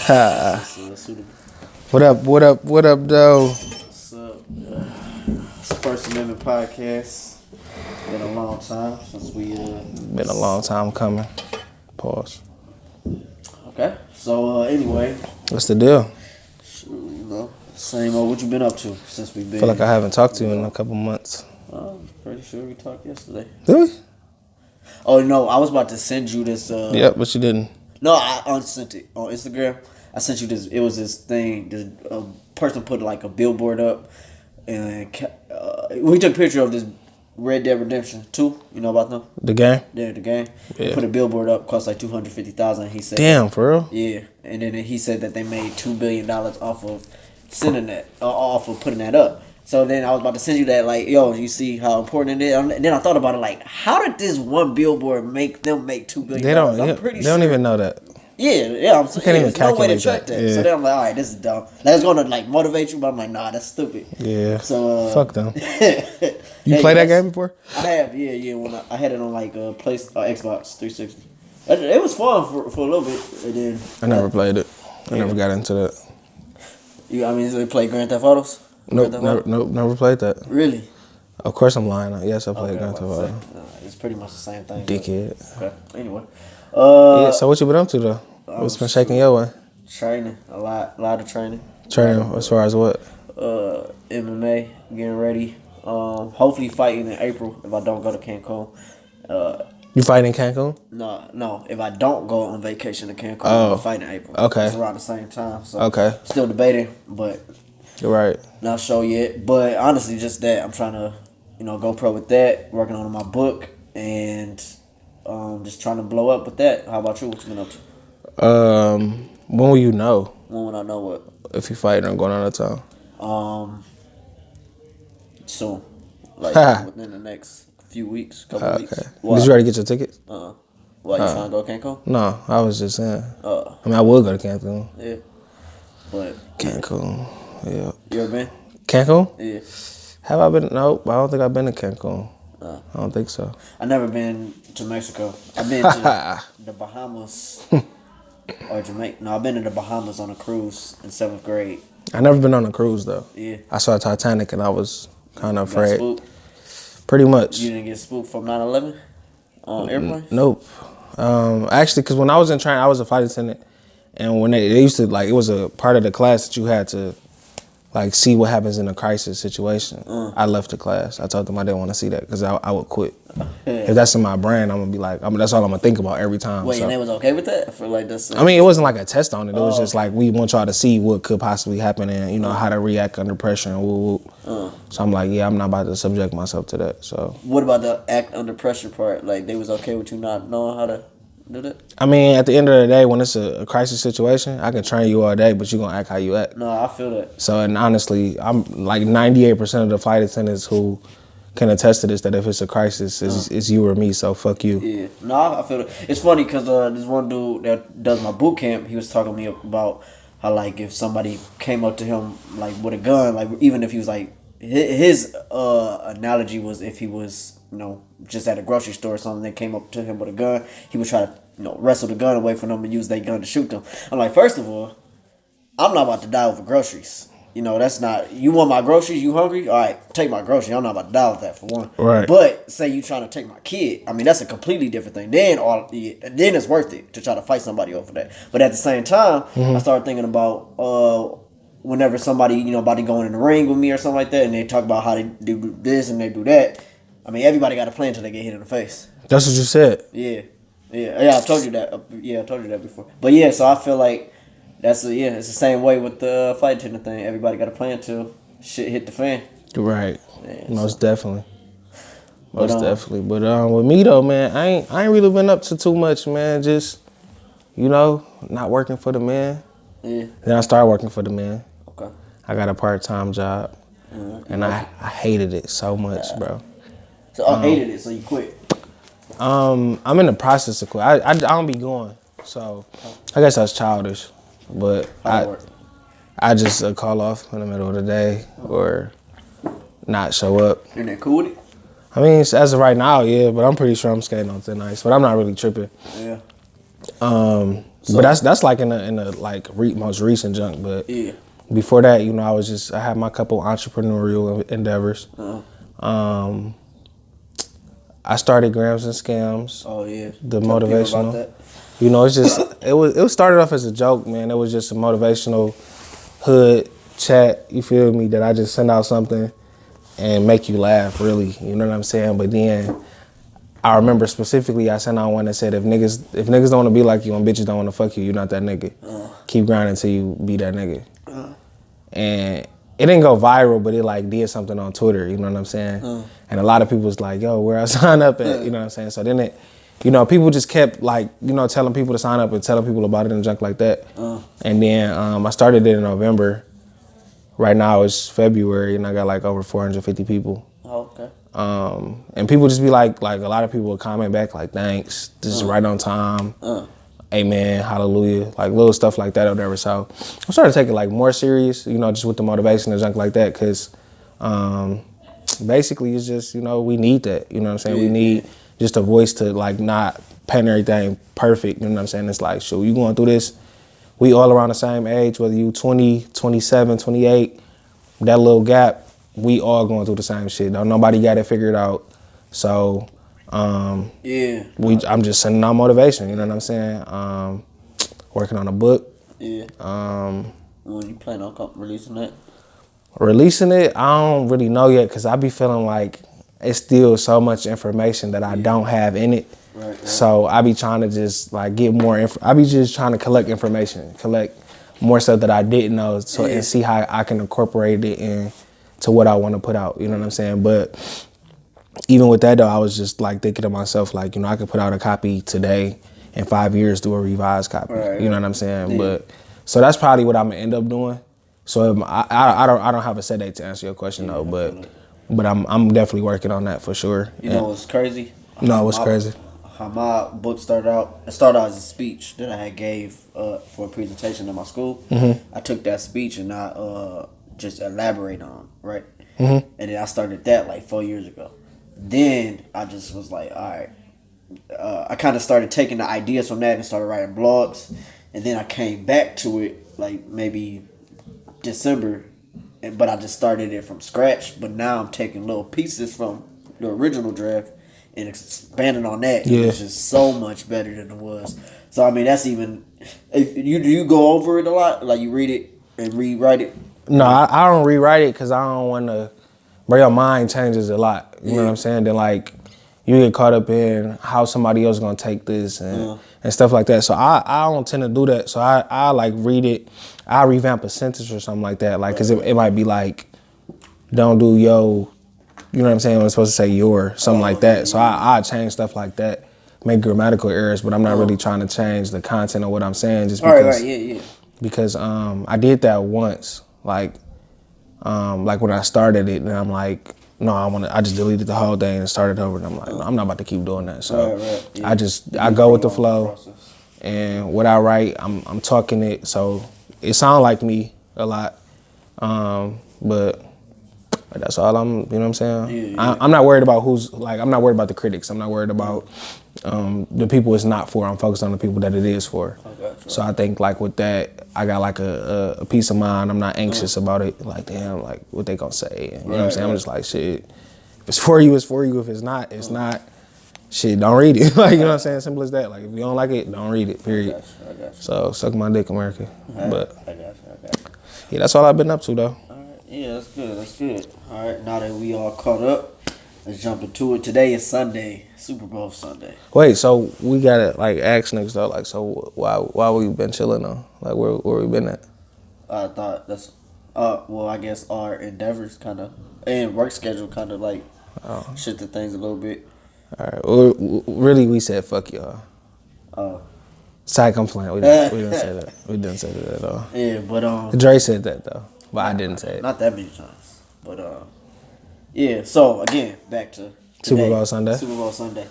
What up, though? What's up? It's the First Amendment Podcast. Been a long time since we... Been a long time coming. Pause. Okay. So, anyway. What's the deal? Same old. What you been up to since we been... I feel like I haven't talked to you in a couple months. I'm pretty sure we talked yesterday. Did we? Oh, no. I was about to send you this... Yep, but you didn't. No, I unsent it on Instagram. I sent you this. It was this thing. This person put like a billboard up, and we took a picture of this Red Dead Redemption 2. You know about them? The game? Yeah, the game. Yeah. Put a billboard up, cost like $250,000. He said, "Damn, for real?" Yeah, and then he said that they made $2 billion off of sending that, off of putting that up. So then I was about to send you that, like, yo, you see how important it is. And then I thought about it, like, how did this one billboard make them make $2 billion? They don't even know that. Yeah, I'm saying there's no way to track that. Yeah. So then I'm like, all right, this is dumb. That's gonna like motivate you, but I'm like, nah, that's stupid. Yeah. So fuck them. You played that game before? I have, yeah. When I had it on like Xbox 360, it was fun for a little bit. And then I never played it. I never got into that. So you play Grand Theft Autos? Never played that. Really? Of course I'm lying. Yes, I played Grand Theft Auto. It's pretty much the same thing. Dickhead. Okay. Anyway. Yeah. So what you been up to though? What's been shaking your way? Training a lot of training. Training as far as what? MMA, getting ready. Hopefully fighting in April if I don't go to Cancun. You fighting in Cancun? No. If I don't go on vacation to Cancun, I'll fight in April. Okay. It's around the same time. So okay. Still debating, but you're right. Not sure yet. But honestly, just that I'm trying to, go pro with that. Working on my book and just trying to blow up with that. How about you? What you been up to? When will you know? When will I know what? If you fighting or going out of town? Soon. Like within the next few weeks, couple weeks. Why? Did you already get your tickets? Why, you trying to go to Cancun? No, I was just saying. I would go to Cancun. Yeah. But Cancun, yeah. You ever been? Cancun? Yeah. Have I been? Nope, I don't think I've been to Cancun. I don't think so. I never been to Mexico. I've been to the Bahamas or Jamaica. No, I've been to the Bahamas on a cruise in 7th grade. I never been on a cruise though. Yeah. I saw Titanic and I was kind of afraid. Got spooked? Pretty much. You didn't get spooked from 9/11 on airplane? Nope. Actually, because when I was in training, I was a flight attendant, and when they used to it was a part of the class that you had to see what happens in a crisis situation. I left the class. I told them I didn't want to see that because I would quit. If that's in my brain, I'm gonna be like, that's all I'm gonna think about every time. Wait, and they was okay with that? I feel like that's. I mean, it wasn't like a test on it. It was just like we want y'all to see what could possibly happen and how to react under pressure and woo. So I'm like, I'm not about to subject myself to that. So. What about the act under pressure part? Like they was okay with you not knowing how to do that? I mean, at the end of the day, when it's a crisis situation, I can train you all day, but you're going to act how you act. No, I feel that. So, and honestly, I'm like 98% of the flight attendants who can attest to this, that if it's a crisis, it's you or me, so fuck you. Yeah. No, I feel that. It's funny because this one dude that does my boot camp, he was talking to me about how, if somebody came up to him, with a gun, even if he was, his analogy was if he was, just at a grocery store or something, they came up to him with a gun, he would try to, wrestle the gun away from them and use their gun to shoot them. I'm like, first of all, I'm not about to die over groceries. That's not, you want my groceries, you hungry? All right, take my groceries. I'm not about to die with that for one. Right. But say you trying to take my kid, I mean, that's a completely different thing. Then it's worth it to try to fight somebody over that. But at the same time, I started thinking about whenever somebody, about to go in the ring with me or something like that, and they talk about how they do this and they do that. I mean, everybody got a plan until they get hit in the face. That's what you said. Yeah. I told you that. I told you that before. But yeah, so I feel like it's the same way with the flight attendant thing. Everybody got a plan till shit hit the fan. Right. Yeah, Most definitely. Most definitely. But with me though, man, I ain't really been up to too much, man. Just not working for the man. Yeah. Then I started working for the man. Okay. I got a part-time job, and I hated it so much, bro. So I hated it, so you quit. I'm in the process of quit. I don't be going, so I guess that's childish. But I just call off in the middle of the day or not show up. You're not cool with it? I mean, as of right now, yeah, but I'm pretty sure I'm skating on thin ice. But I'm not really tripping. Yeah. But that's like in the like most recent junk. But Yeah. before that, you know, I had my couple entrepreneurial endeavors. I started Grams and Scams. Oh yeah. The Tell people motivational. about that. You know, it's just it was started off as a joke, man. It was just a motivational hood chat. You feel me? That I just send out something and make you laugh, really. You know what I'm saying? But then I remember specifically I sent out one that said if niggas don't want to be like you and bitches don't want to fuck you, you're not that nigga. Keep grinding until you be that nigga. And it didn't go viral, but it like did something on Twitter. You know what I'm saying? And a lot of people was like, "Yo, where I sign up at?" You know what I'm saying? So then it, you know, people just kept like, you know, telling people to sign up and telling people about it and junk like that. And then I started it in November. Right now it's February and I got like over 450 people. Oh, okay. And people just be like a lot of people would comment back like, "Thanks, this is right on time." Amen, hallelujah, like little stuff like that or whatever. So I'm starting to take it like more serious, you know, just with the motivation and junk like that, because basically it's just, you know, we need that, you know what I'm saying? We need just a voice to like not paint everything perfect, you know what I'm saying? It's like, shoot, you going through this, we all around the same age, whether you 20, 27, 28, that little gap, we all going through the same shit. Though nobody got it figured out. So I'm just sending out motivation, you know what I'm saying? Working on a book. Yeah. When you plan on releasing that? Releasing it, I don't really know yet, because I be feeling like it's still so much information that I don't have in it. Right. So I be trying to just like get more I be just trying to collect information, collect more stuff that I didn't know, so and see how I can incorporate it into what I want to put out, you know what I'm saying? But even with that though, I was just like thinking to myself, like, you know, I could put out a copy today, in 5 years do a revised copy. Right. You know what I'm saying? Yeah. But so that's probably what I'm gonna end up doing. So I don't have a set date to answer your question though, but I'm definitely working on that for sure. You know what's crazy? No, what's crazy? How my book started out. It started out as a speech that I had gave for a presentation in my school. I took that speech and I just elaborate on, right? And then I started that like 4 years ago. Then I just was like, all right. I kind of started taking the ideas from that and started writing blogs. And then I came back to it like maybe December, but I just started it from scratch. But now I'm taking little pieces from the original draft and expanding on that. Yeah. It's just so much better than it was. So I mean, that's even. Do you go over it a lot? Like you read it and rewrite it? No, I don't rewrite it because I don't want to. But your mind changes a lot. You know what I'm saying? Then like you get caught up in how somebody else is gonna take this and stuff like that. So I don't tend to do that. So I like read it. I revamp a sentence or something like that. Like, cause it might be like, don't do yo, you know what I'm saying? When it's supposed to say your, something like that. So I change stuff like that, make grammatical errors, but I'm not really trying to change the content of what I'm saying just because. Because I did that once, like when I started it, and I'm like, no, I just deleted the whole thing and started over, and I'm like, no, I'm not about to keep doing that. So I go with the flow, and what I write, I'm talking it, so it sounds like me a lot, but that's all you know what I'm saying? I'm not worried about I'm not worried about the critics. I'm not worried about the people it's not for. I'm focused on the people that it is for. So I think like with that, I got like a peace of mind. I'm not anxious about it. Like, damn, like what they gonna say? And, you know what I'm saying? I'm just like, shit, if it's for you, it's for you. If it's not, it's not. Shit, don't read it. Like, you know what I'm saying? Simple as that. Like, if you don't like it, don't read it, period. I got you. So suck my dick, America. But I got you. Yeah, that's all I've been up to though. Yeah, that's good. All right, now that we all caught up, let's jump into it. Today is Sunday, Super Bowl Sunday. Wait, so we gotta like ask niggas though, like, so why we been chilling though? Like, where we been at? I thought that's, well, I guess our endeavors kind of and work schedule kind of like shifted things a little bit. All right, well, really, we said fuck y'all. Side complaint. We didn't say that. We didn't say that at all. Yeah, but Dre said that though. But I didn't say it. Not that many times. But yeah, so again, back to today, Super Bowl Sunday. Super Bowl Sunday.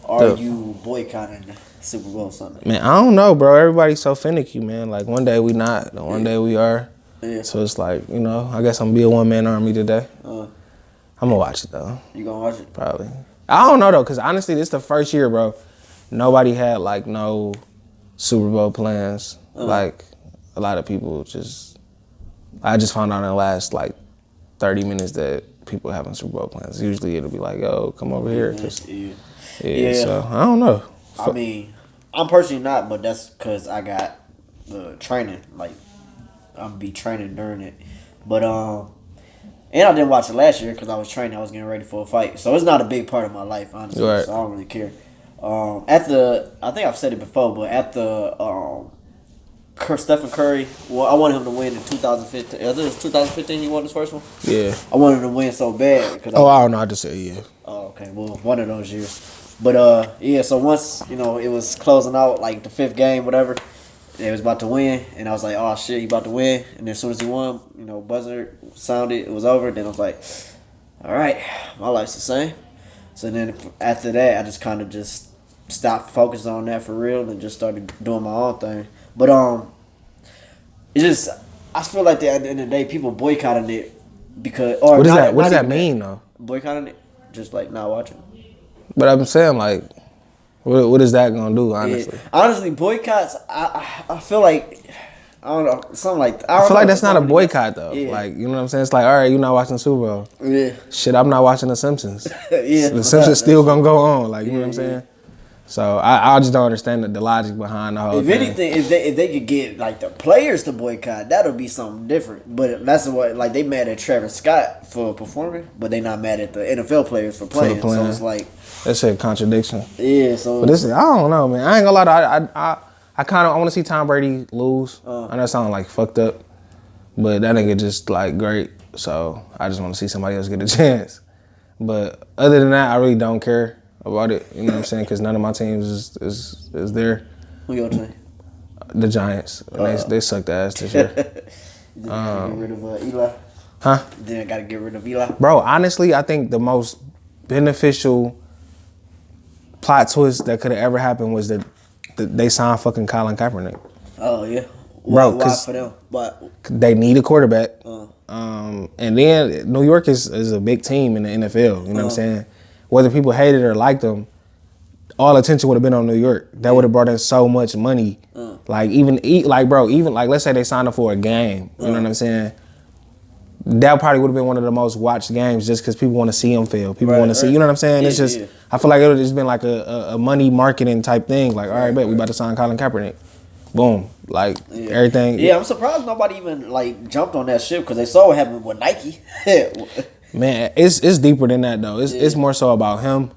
Are you boycotting Super Bowl Sunday? Man, I don't know, bro. Everybody's so finicky, man. Like one day we not, and one day we are. Yeah. So it's like, you know, I guess I'm gonna be a one-man army today. I'm gonna watch it though. You gonna watch it? Probably. I don't know though, cause honestly, this is the first year, bro. Nobody had like no Super Bowl plans. Like a lot of people I just found out in the last like 30 minutes that people having Super Bowl plans. Usually it'll be like, yo, come over here. Yeah, so I don't know. I mean, I'm personally not, but that's because I got the training. Like, I'm be training during it. But, and I didn't watch it last year because I was training. I was getting ready for a fight. So it's not a big part of my life, honestly. Right. So I don't really care. I think I've said it before, but Stephen Curry, well, I wanted him to win in 2015. I think it was 2015 he won his first one. Yeah. I wanted him to win so bad. I don't know. I just said yeah. Oh, okay. Well, one of those years. But, so once, it was closing out, like, the fifth game, whatever, they was about to win, and I was like, oh, shit, he about to win. And then as soon as he won, buzzer sounded, it was over. Then I was like, all right, my life's the same. So then after that, I just kind of just stopped focusing on that for real and just started doing my own thing. But, it's just, I feel like at the end of the day, people boycotting it because, or what does that mean, though? Boycotting it? Just, like, not watching. But I'm saying, like, what is that gonna do? Honestly, honestly, boycotts. I feel like I don't know something like. I feel like that's not a boycott though. Yeah. Like, you know what I'm saying? It's like, all right, you're not watching Super Bowl. Yeah. Shit, I'm not watching The Simpsons. Yeah. The Simpsons still gonna go on. Like, you know what I'm saying? So I just don't understand the logic behind the whole thing. If anything, if they could get like the players to boycott, that'll be something different. But that's what like they mad at Travis Scott for performing, but they not mad at the NFL players for playing. So it's like that's a contradiction. Yeah. So but I don't know, man. I ain't gonna lie. I kind of want to see Tom Brady lose. I know that sounds like fucked up, but that nigga just like great. So I just want to see somebody else get a chance. But other than that, I really don't care about it, you know what I'm saying? Because none of my teams is there. Who your team? The Giants. They sucked ass this year. Then I gotta get rid of Eli. Huh? Then I gotta get rid of Eli. Bro, honestly, I think the most beneficial plot twist that could have ever happened was that they signed fucking Colin Kaepernick. Oh yeah. Bro, why for them? But they need a quarterback. And then New York is a big team in the NFL. You know what I'm saying? Whether people hated it or liked them, all attention would have been on New York. That would have brought in so much money. Like even let's say they signed up for a game. You know what I'm saying? That probably would have been one of the most watched games just because people want to see them fail. People want to see, you know what I'm saying? It's just, I feel like it would have just been like a money marketing type thing. Like, all right, bet we about to sign Colin Kaepernick. Boom. Like, everything. Yeah, I'm surprised nobody even, like, jumped on that ship because they saw what happened with Nike. Man, it's deeper than that, though. It's more so about him.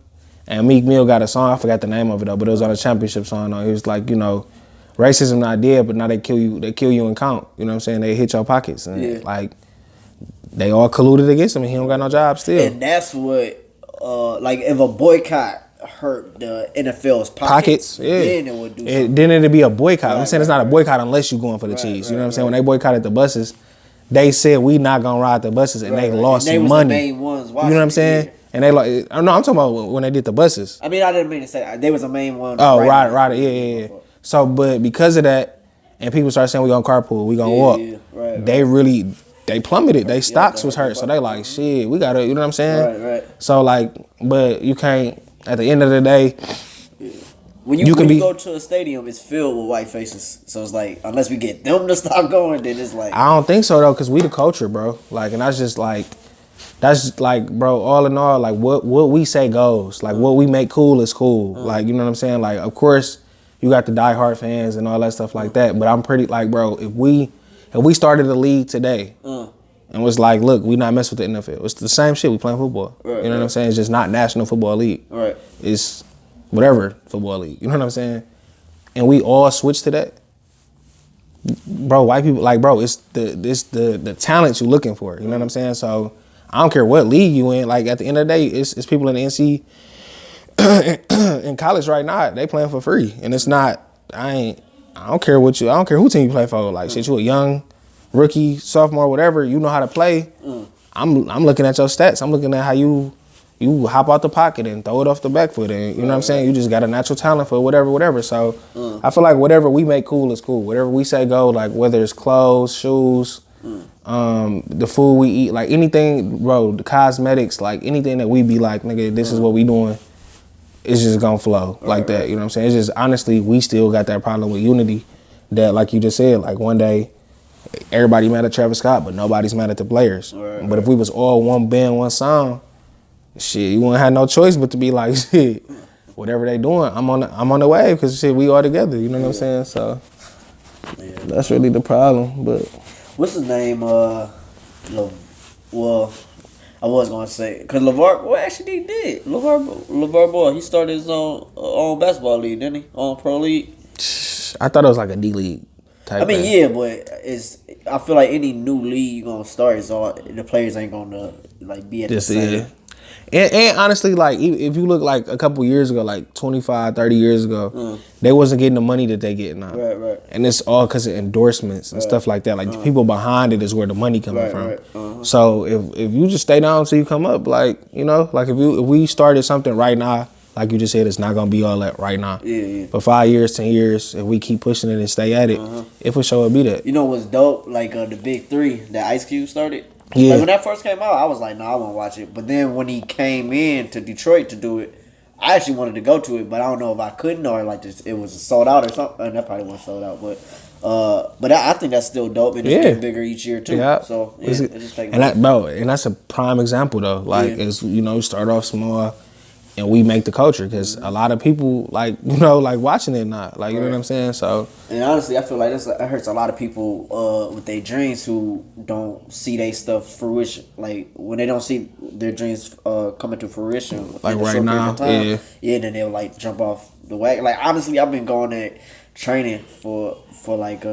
And Meek Mill got a song. I forgot the name of it, though, but it was on a championship song, though. He was like, racism not dead, but now they kill you and count. You know what I'm saying? They hit your pockets. And, like, they all colluded against him, and he don't got no job still. And that's what, like, if a boycott hurt the NFL's pockets, then it would do something. Then it'd be a boycott. I'm saying it's not a boycott unless you're going for the Chiefs. You know what I'm saying? When they boycotted the buses, they said we not gonna ride the buses, and they lost some money. The main ones you know what I'm saying? And they like, no, I'm talking about when they did the buses. I mean, I didn't mean to say they was the main one. Oh, right, yeah. So, but because of that, and people started saying we gonna carpool, we gonna walk. They plummeted. They stocks was hurt, so they like, shit, we gotta, you know what I'm saying? Right. So like, but you can't. At the end of the day, when you go to a stadium, it's filled with white faces. So it's like, unless we get them to stop going, then it's like. I don't think so though, cause we the culture, bro. Like, and that's just like, bro. All in all, like what we say goes. Like what we make cool is cool. Like, you know what I'm saying? Like, of course, you got the diehard fans and all that stuff like that. But I'm pretty like, bro, if we started a league today and was like, look, we not messing with the NFL. It's the same shit. We playing football. You know what I'm saying? It's just not National Football League. Right. It's whatever football league. You know what I'm saying? And we all switch to that. Bro, white people, like, bro, it's the talent you're looking for. You know what I'm saying? So I don't care what league you in. Like, at the end of the day, it's people in the NC in college right now. They playing for free, and it's not. I don't care who team you play for. Like, shit, you a young rookie, sophomore, whatever. You know how to play. I'm looking at your stats. I'm looking at how you hop out the pocket and throw it off the back foot, and you know what I'm saying? You just got a natural talent for whatever. So I feel like whatever we make cool is cool. Whatever we say go, like whether it's clothes, shoes, the food we eat, like anything, bro, the cosmetics, like anything that we be like, nigga, this is what we doing. it's just gonna flow like that. You know what I'm saying? It's just honestly, we still got that problem with unity. That like you just said, like one day everybody mad at Travis Scott, but nobody's mad at the players. But if we was all one band, one sound, shit, you wouldn't have no choice but to be like, shit, whatever they doing, I'm on the wave because shit, we all together. You know what I'm saying? So that's really the problem. But what's his name? Well, I was gonna say because LeVar. Well, actually, he did. LeVar Ball. He started his own basketball league, didn't he? On pro league. I thought it was like a D League type. I mean, yeah, but it's. I feel like any new league you gonna start is all the players ain't gonna like be at the same. Yeah. And honestly, like if you look like a couple years ago, like 25, 30 years ago, they wasn't getting the money that they getting now. Right. And it's all because of endorsements and stuff like that. Like the people behind it is where the money coming from. So if you just stay down until you come up, like you know, like if we started something right now, like you just said, it's not gonna be all that right now. Yeah. For 5 years, 10 years, if we keep pushing it and stay at it, it for sure will be that. You know what's dope? Like the Big Three that Ice Cube started. Yeah. Like when that first came out, I was like, I won't watch it. But then when he came in to Detroit to do it, I actually wanted to go to it, but I don't know if I couldn't or like it was sold out or something. And that probably wasn't sold out, but I think that's still dope and it's getting bigger each year too. Yeah. So it's just and that's a prime example though. Like it's start off small. And we make the culture because a lot of people like watching it now, like you know what I'm saying. So and honestly, I feel like that hurts a lot of people with their dreams who don't see their stuff fruition. Like when they don't see their dreams coming to fruition, like right now, then they'll like jump off the wagon. Like honestly, I've been going at training for like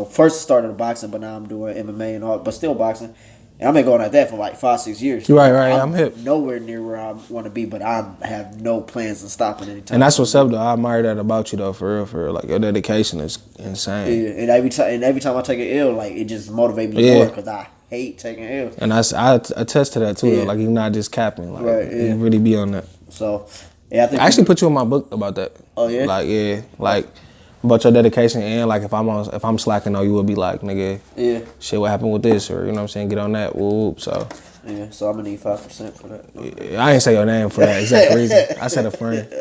first started boxing, but now I'm doing MMA and all, but still boxing. And I've been going at that for like 5-6 years. Right. I'm hip. Nowhere near where I want to be, but I have no plans of stopping anytime. And that's what's up, though. I admire that about you, though, for real. For real. Like your dedication is insane. Yeah, and every time I take an L, like it just motivates me more because I hate taking L's. And I attest to that too. Though. Like you're not just capping. Like you really be on that. So I think I actually put you in my book about that. Oh yeah. Like about your dedication and like if I'm slacking though, you would be like, nigga, shit, what happened with this, or you know what I'm saying, get on that, whoop. So so I'm gonna need 5% for that. I ain't say your name for that exact reason. I said a friend.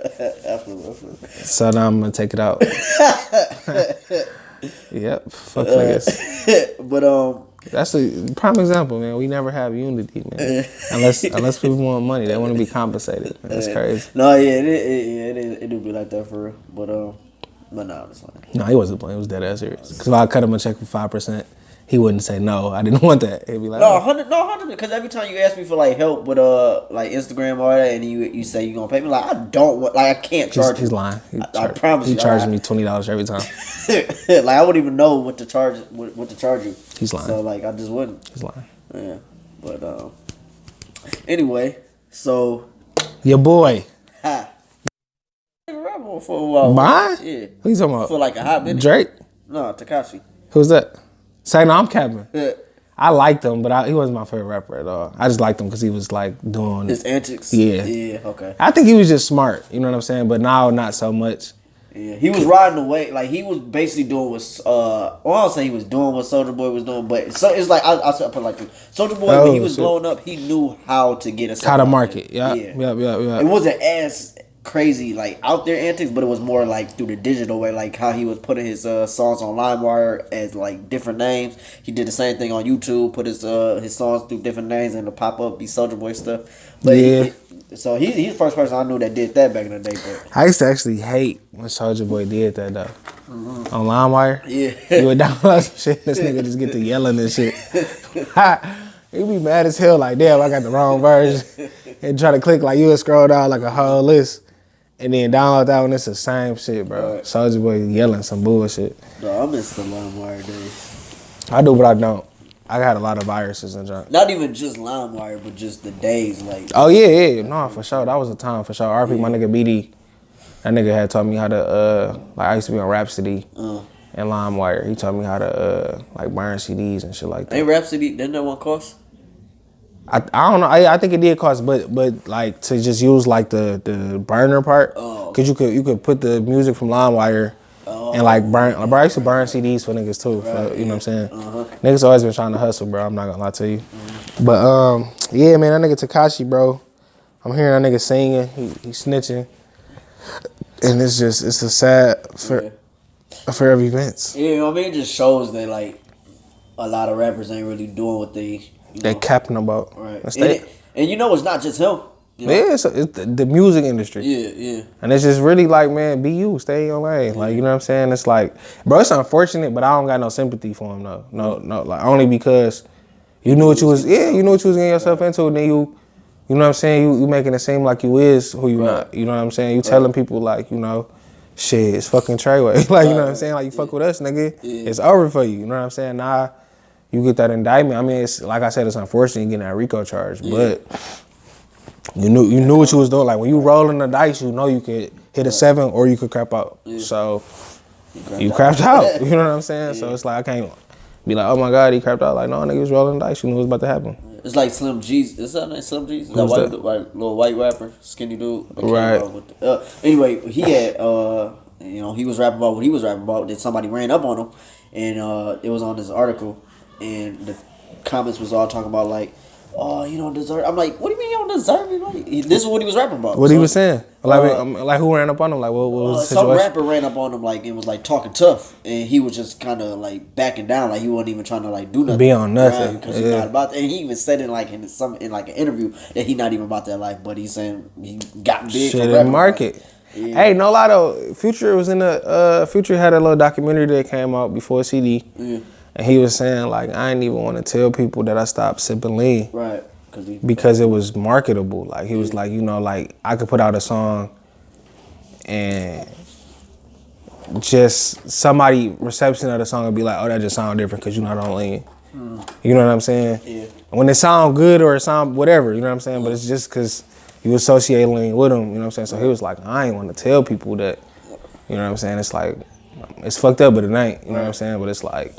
Absolutely. So now I'm gonna take it out. Yep, fuck niggas. But that's a prime example, man. We never have unity, man. Unless people want money, they want to be compensated. Man. That's crazy. No, it do be like that for real. But no, it's fine. No, he wasn't playing. It was dead ass serious. Because if I cut him a check for 5%, he wouldn't say no. I didn't want that. He'd be like, no, 100. Because every time you ask me for like help with like Instagram or that, and you say you gonna pay me, like I don't want, like I can't charge. He's lying. I promise you. He charged me $20 every time. Like I wouldn't even know what to charge you. He's lying. So like I just wouldn't. He's lying. Yeah, but anyway, so your boy. For a while. Mine? Yeah. Who you talking about? For like a hot minute. Drake? No, Tekashi. Who's that? Say no, I'm capping. Yeah. I liked him, but he wasn't my favorite rapper at all. I just liked him because he was like doing his antics. Yeah. Yeah. Okay. I think he was just smart. You know what I'm saying? But now not so much. Yeah, he was riding the wave. Like he was basically doing what I don't say he was doing what Soulja Boy was doing, but so it's like I put it like this. Soulja Boy when he was blowing up, he knew how to get us how to market. Yeah. It wasn't as crazy like out there antics, but it was more like through the digital way, like how he was putting his songs on LimeWire as like different names. He did the same thing on YouTube, put his songs through different names and the pop up be Soulja Boy stuff. But he's the first person I knew that did that back in the day. But I used to actually hate when Soulja Boy did that though. On LimeWire. Yeah. You would download some shit, this nigga just get to yelling and shit. He'd be mad as hell, like, damn, I got the wrong version. And try to click, like, you would scroll down like a whole list. And then download that one, it's the same shit, bro. Right. Soulja Boy yelling some bullshit. No, I miss the LimeWire days. I do, but I don't. I got a lot of viruses and junk. Not even just LimeWire, but just the days, like. Oh, yeah. No, for sure. That was a time, for sure. RP, my nigga BD, that nigga had taught me how to, like, I used to be on Rhapsody and LimeWire. He taught me how to, like, burn CDs and shit like that. Ain't Rhapsody, didn't that one cost? I don't know. I think it did cost, but like to just use like the burner part, cause you could put the music from LimeWire and like burn. Like, bro, I used to burn CDs for niggas too. For, you know what I'm saying? Niggas always been trying to hustle, bro. I'm not gonna lie to you. But yeah, man, that nigga Tekashi, bro. I'm hearing that nigga singing. He snitching. And it's a sad affair of events. Yeah, you know what I mean? It just shows that like a lot of rappers ain't really doing what they capping about. Right. And you know it's not just him. You know? Yeah, it's the music industry. Yeah. And it's just really like, man, be you, stay in your lane. Like, you know what I'm saying? It's like, bro, it's unfortunate, but I don't got no sympathy for him though. No, like only because you knew what you was getting yourself into, and then you know what I'm saying? You making it seem like you is who you not. You know what I'm saying? You telling people like, you know, shit, it's fucking Treyway. Like, you know what I'm saying? Like, you fuck with us, nigga. It's over for you. You know what I'm saying? Nah, you get that indictment. I mean, it's like I said, it's unfortunate you getting that RICO charge, but you knew what you was doing. Like when you rolling the dice, you know you could hit a 7 or you could crap out. So you crapped out. You know what I'm saying? So it's like I can't be like, oh my God, he crapped out. Like, no, nigga was rolling the dice. You knew what was about to happen. It's like Slim G's. Is that name Slim G's? That white, little white rapper, skinny dude. Right. Anyway, he had he was rapping about what he was rapping about. Then somebody ran up on him, and it was on this article, and the comments was all talking about like, oh, you don't deserve. I'm like, what do you mean you don't deserve it? Like, this is what he was rapping about. What he was saying? Like who ran up on him? Like what was the situation? Some rapper ran up on him like it was like talking tough, and he was just kind of like backing down, like he wasn't even trying to like do nothing. Be on nothing because he's not about. And he even said in like in like an interview that he not even about that life, but he's saying he got big. Shit in the market. Yeah. Hey, no lie though. Future was in the Future had a little documentary that came out before CD, and he was saying like I didn't even want to tell people that I stopped sipping lean. Right. Because it was marketable. Like he was like, you know, like I could put out a song and just somebody reception of the song would be like, oh, that just sound different because you're not on lean. You know what I'm saying? Yeah. When it sound good or it sound whatever, you know what I'm saying? But it's just because you associate lean with them, you know what I'm saying? So he was like, I ain't want to tell people that, you know what I'm saying? It's like, it's fucked up, but it ain't, you know what I'm saying? But it's like,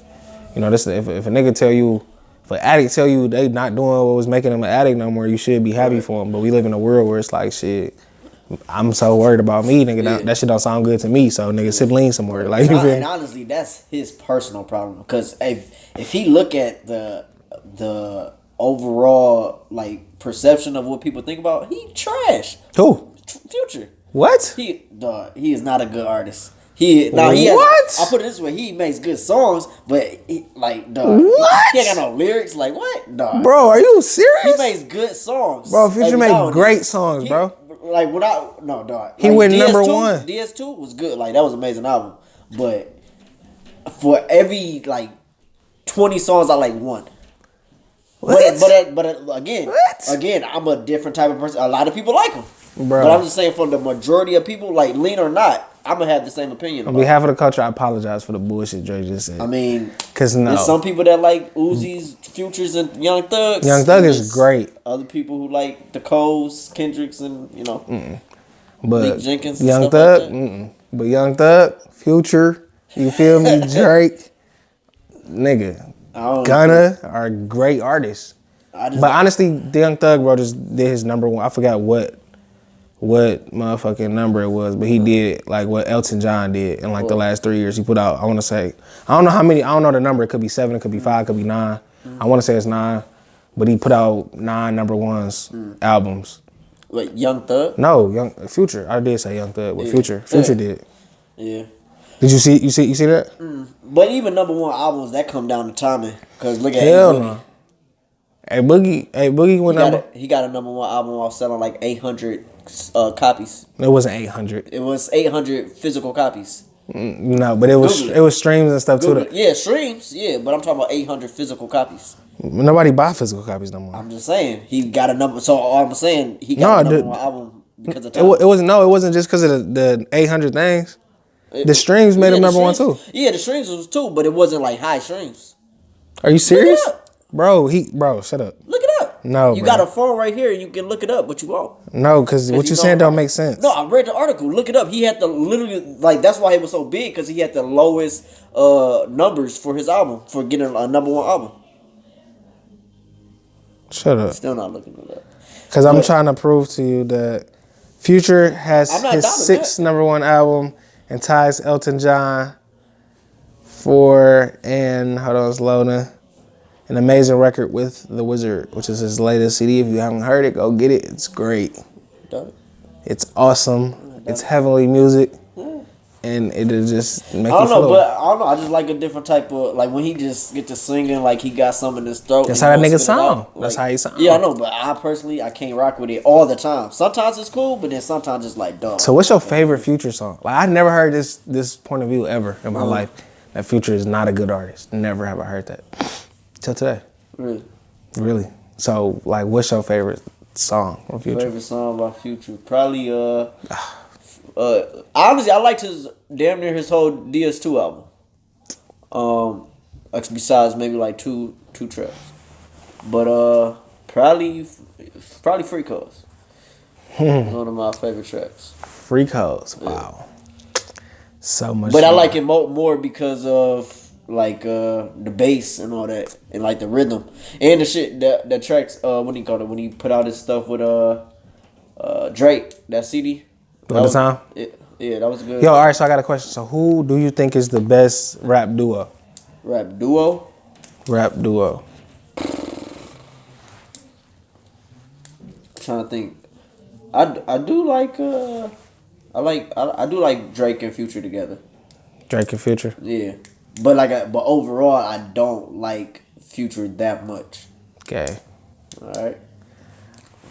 you know, this if a nigga tell you, if an addict tell you they not doing what was making them an addict no more, you should be happy for them. But we live in a world where it's like, shit, I'm so worried about me, nigga. That shit don't sound good to me. So nigga, sip lean somewhere. Like, and honestly, that's his personal problem. Because if he look at the overall like perception of what people think about, he trash. Who? Future. What? He is not a good artist. He what? I'll put it this way: he makes good songs, but he ain't got no lyrics. Like what, dog? Bro, are you serious? He makes good songs, bro. Future make great songs, bro. Like dog. He went number one. DS2 was good. Like that was an amazing album, but for every like 20 songs, I like one. What? But again, I'm a different type of person. A lot of people like him, bro. But I'm just saying, for the majority of people, like lean or not, I'm gonna have the same opinion. On behalf of the culture, I apologize for the bullshit Dre just said. I mean, because there's some people that like Uzi's, Futures, and Young Thugs. Young Thug is great. Other people who like the Coles, Kendricks, and but Nick Jenkins. Young Thug, like but Young Thug, Future, you feel me? Drake, nigga, Gunna are great artists. But honestly, the Young Thug bro just did his number one. I forgot what motherfucking number it was, but he did like what Elton John did in like the last 3 years. He put out, I want to say, I don't know how many, I don't know the number. It could be 7, it could be 5, it could be 9. I want to say it's 9, but he put out 9 number ones albums. Wait, Young Thug? No, Future. I did say Young Thug, but Future did. Yeah. Did you see that? But even number one albums, that come down to timing. Cause look at Hell no. Hey Boogie went number. He got a number one album off selling like 800 copies. It wasn't 800. It was 800 physical copies. No, but it was streams and stuff too. Yeah, streams. Yeah, but I'm talking about 800 physical copies. Nobody buy physical copies no more. I'm just saying he got a number. So all I'm saying he got a number one album because of time. It wasn't just because of the 800 things. The streams made him number one too. Yeah, the streams was too, but it wasn't like high streams. Are you serious? Bro, shut up. Look it up. No, you got a phone right here. You can look it up, but you won't. No, because what you saying don't make sense. No, I read the article. Look it up. He had the literally like that's why he was so big because he had the lowest numbers for his album for getting a number one album. Shut up. Still not looking it up. Because I'm trying to prove to you that Future has his 6th number one album and ties Elton John for an amazing record with The Wizard, which is his latest CD. If you haven't heard it, go get it. It's great. It's awesome. It's heavenly music. And it'll just make I don't you know, flow. but I don't know. I just like a different type of like when he just get to singing like he got something in his throat. That's and how he that nigga wants to spit it sound. out. That's Like, how he sound. Yeah, I know, but I personally I can't rock with it all the time. Sometimes it's cool, but then sometimes it's like dumb. So what's your favorite Future song? Like I never heard this point of view ever in my life. That Future is not a good artist. Never have I heard that till today. Really. So like, what's your favorite song from Future? Favorite song by Future? Probably honestly, I liked his damn near his whole DS2 album. Besides maybe like two tracks, but probably Free Codes. One of my favorite tracks. Free Codes. Wow. So much. But I like it more because of like the bass and all that, and like the rhythm and the shit that tracks. What do you call it? When he put out his stuff with Drake, that CD. All the time. Yeah, that was good. Yo, all right. So I got a question. So who do you think is the best rap duo? Rap duo. Trying to think. I do like I do like Drake and Future together. Drake and Future. Yeah, but overall I don't like Future that much. Okay. All right.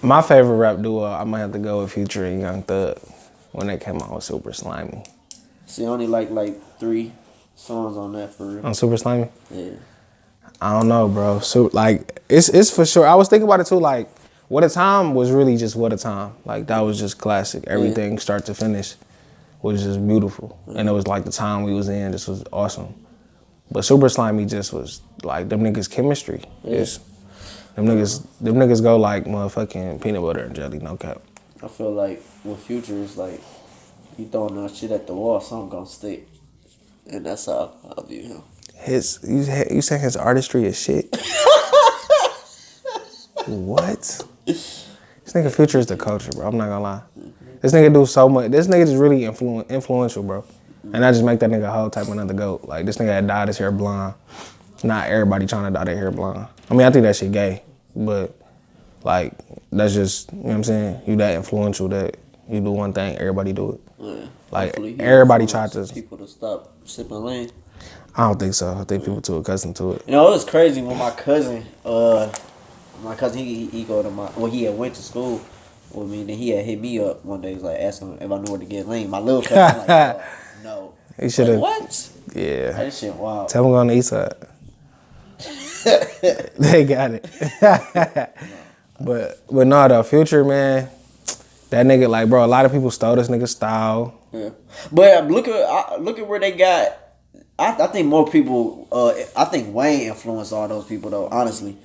My favorite rap duo, I might have to go with Future and Young Thug when they came out with Super Slimy. See, I only like 3 songs on that for real. On Super Slimy? Yeah. I don't know, bro. So like, it's for sure. I was thinking about it too. Like, What a Time was really just What a Time. Like that was just classic. Everything start to finish was just beautiful, and it was like the time we was in. This was awesome. But Super Slimy just was like them niggas' chemistry. Is them niggas go like motherfucking peanut butter and jelly. No cap. I feel like with Future is like you throwing that shit at the wall, something gonna stick, and that's how I view him. You saying his artistry is shit? What? This nigga Future is the culture, bro. I'm not gonna lie. This nigga do so much. This nigga is really influential, bro. And I just make that nigga a whole type of another goat. Like this nigga had dyed his hair blonde. Not everybody trying to dye their hair blonde. I mean, I think that shit gay, but like that's just, you know what I'm saying? You that influential that you do one thing, everybody do it. Yeah. Like everybody tried to. People to stop sipping lean. I don't think so. I think people too accustomed to it. You know, it was crazy when my cousin, he go to he had went to school with me, and then he had hit me up one day, was like asking if I knew where to get lean. My little cousin, like, no. He should have. Like, what? Yeah. That shit wild. Tell him go on the east side. They got it. But no, the Future, man, that nigga, like, bro, a lot of people stole this nigga's style. Yeah. But look at where they got. I think more people. I think Wayne influenced all those people though. Honestly,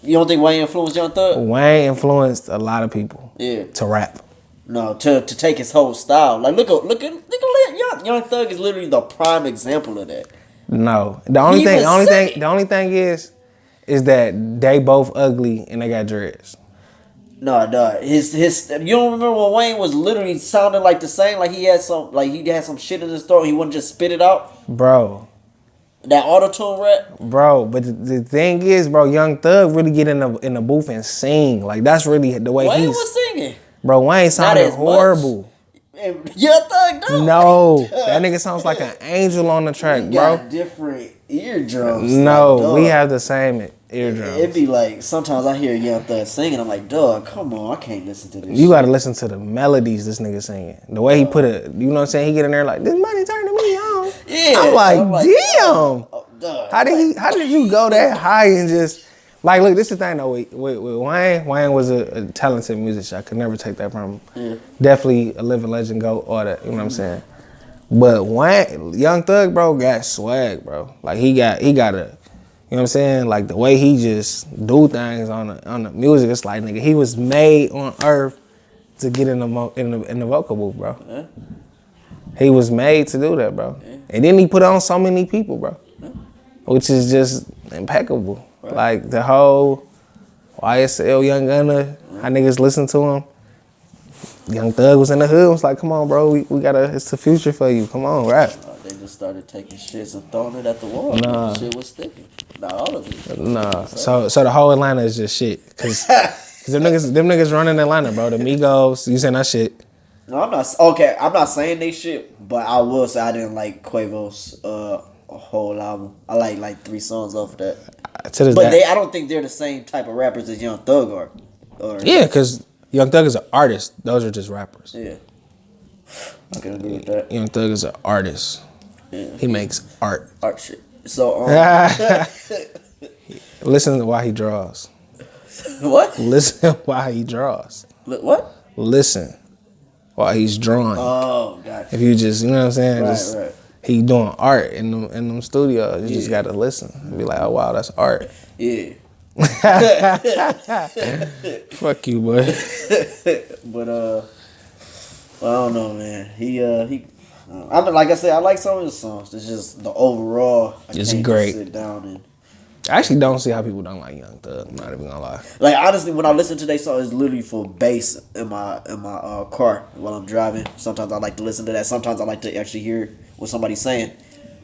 you don't think Wayne influenced Young Thug? Wayne influenced a lot of people. Yeah. To rap. No, to take his whole style. Like look at Young Thug is literally the prime example of that. No, the only thing is that they both ugly and they got dreads. No, his you don't remember when Wayne was literally sounding like the same, like he had some shit in his throat, he wouldn't just spit it out. Bro. That auto-tune rap? Bro, but the thing is, bro, Young Thug really get in the booth and sing. Like that's really the way Wayne was singing. Bro, Wayne sounded horrible. Young Thug don't. No, that nigga sounds like an angel on the track, We bro. got different eardrums. No, like, we have the same eardrums. It'd be like, sometimes I hear Young Thug singing, I'm like, dog, come on, I can't listen to this You gotta listen to the melodies this nigga singing. The way he put it, you know what I'm saying? He get in there like, this money turning me on. Yeah. I'm like, damn. How did you go that high and just, like, look, this is the thing though, with Wayne. Wayne was a talented musician. I could never take that from him. Yeah. Definitely a living legend, GOAT, all that, you know what I'm saying? But Wayne, Young Thug, bro, got swag, bro. Like, he got a, you know what I'm saying? Like, the way he just do things on the music, it's like, nigga, he was made on earth to get in the vocal booth, bro. Yeah. He was made to do that, bro. Yeah. And then he put on so many people, bro. Yeah. Which is just impeccable. Right. Like, the whole YSL Young Gunna, how niggas listen to him. Young Thug was in the hood. Was like, come on, bro, we gotta. It's the future for you. Come on, rap. They just started taking shits and throwing it at the wall. Nah, shit was sticking. Not all of it. Nah. So the whole Atlanta is just shit. Cause them niggas running Atlanta, bro. The Migos, you saying that shit? No, I'm not okay. I'm not saying they shit, but I will say I didn't like Quavo's whole album. I like 3 songs off of that. To this But day, I don't think they're the same type of rappers as Young Thug are. Or yeah, because Young Thug is an artist. Those are just rappers. yeah, I can agree with that. Young Thug is an artist. Yeah, He makes art. art shit. So Listen to why he draws. what? Listen why he draws. What? Listen while he's drawing. Oh, gotcha. If you just, you know what I'm saying? Right. He doing art in them studios. You just got to listen and be like, oh, wow, that's art. Yeah. Fuck you, boy. But well, I don't know, man. He I mean, like I said, I like some of his songs. It's just the overall. It's great. Sit down and I actually don't see how people don't like Young Thug. I'm not even gonna lie. like honestly, when I listen to their song, it's literally for bass in my car while I'm driving. Sometimes I like to listen to that. Sometimes I like to actually hear what somebody's saying.